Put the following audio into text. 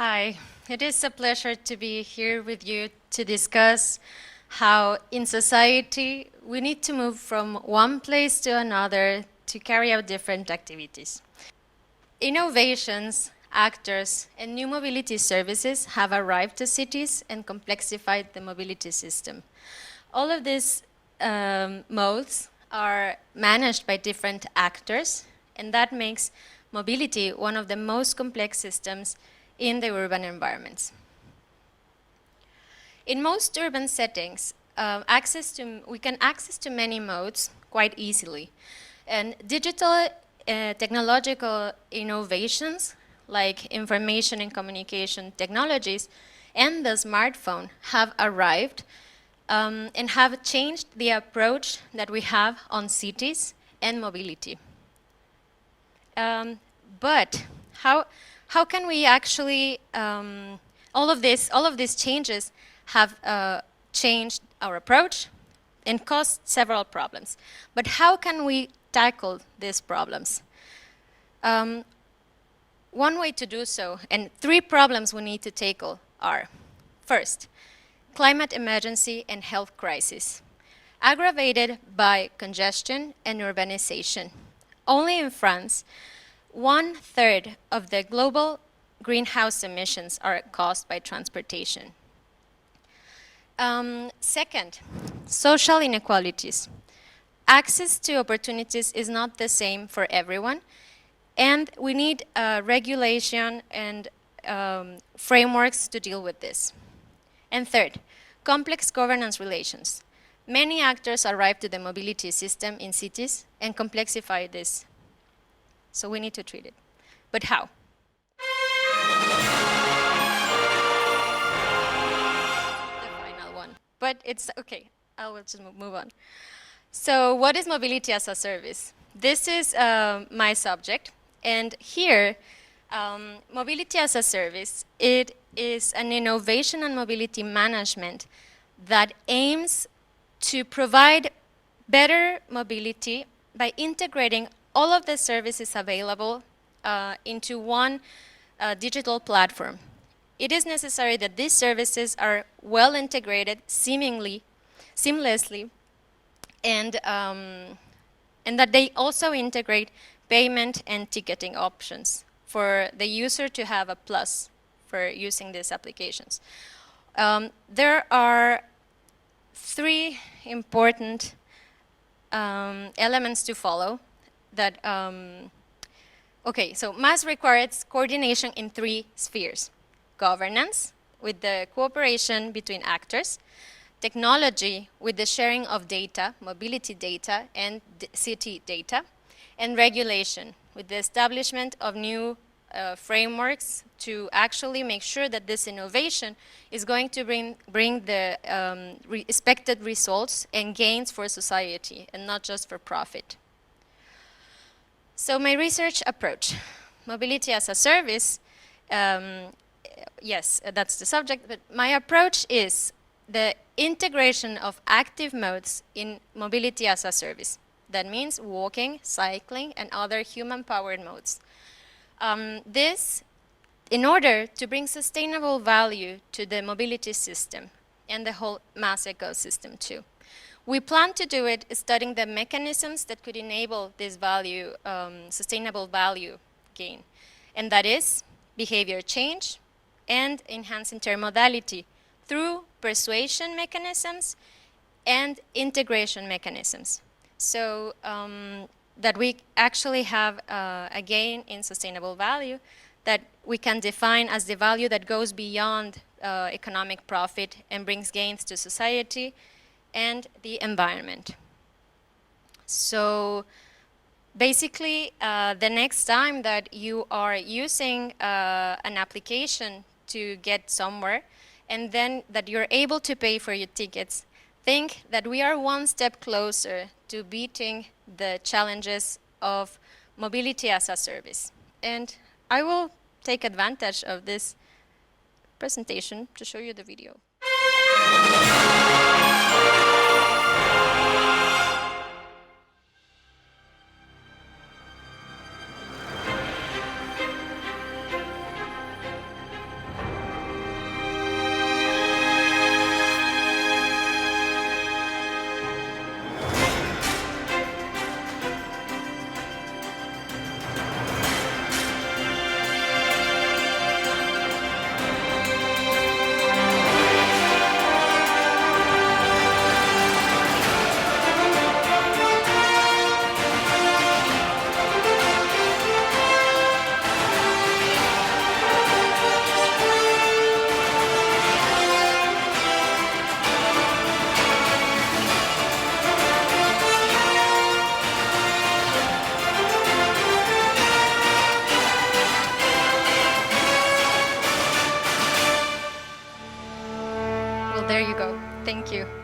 Hi, it is a pleasure to be here with you to discuss how in society we need to move from one place to another to carry out different activities. Innovations, actors, and new mobility services have arrived to cities and complexified the mobility system. All of these modes are managed by different actors, and that makes mobility one of the most complex systems in the urban environments. In most urban settings, we can access to many modes quite easily. And digital technological innovations like information and communication technologies and the smartphone have arrived and have changed the approach that we have on cities and mobility. But how can we actually, all of these changes have changed our approach and caused several problems. But how can we tackle these problems? One way to do so, and three problems we need to tackle are, first, climate emergency and health crisis, aggravated by congestion and urbanization. Only in France, 1/3 of the global greenhouse emissions are caused by transportation. Second, social inequalities. Access to opportunities is not the same for everyone, and we need regulation and frameworks to deal with this. And third, complex governance relations. Many actors arrive to the mobility system in cities and complexify this. So we need to treat it. But how? The final one. But it's okay. I will just move on. So what is mobility as a service? This is my subject. And here, mobility as a service, it is an innovation and mobility management that aims to provide better mobility by integrating all of the services available into one digital platform. It is necessary that these services are well integrated, seamlessly, and that they also integrate payment and ticketing options for the user to have a plus for using these applications. There are three important elements to follow. That, okay, so MaaS requires coordination in three spheres: governance, with the cooperation between actors; technology, with the sharing of data, mobility data, and city data; and regulation, with the establishment of new frameworks to actually make sure that this innovation is going to bring the expected results and gains for society, and not just for profit. So my research approach, mobility as a service, yes, that's the subject, but my approach is the integration of active modes in mobility as a service. That means walking, cycling, and other human-powered modes. This, in order to bring sustainable value to the mobility system and the whole MaaS ecosystem too. We plan to do it studying the mechanisms that could enable this value, sustainable value gain. And that is behavior change and enhanced intermodality through persuasion mechanisms and integration mechanisms. So that we actually have a gain in sustainable value that we can define as the value that goes beyond economic profit and brings gains to society and the environment. So basically, the next time that you are using an application to get somewhere, and then that you're able to pay for your tickets, think that we are one step closer to beating the challenges of mobility as a service. And I will take advantage of this presentation to show you the video. Well, there you go. Thank you.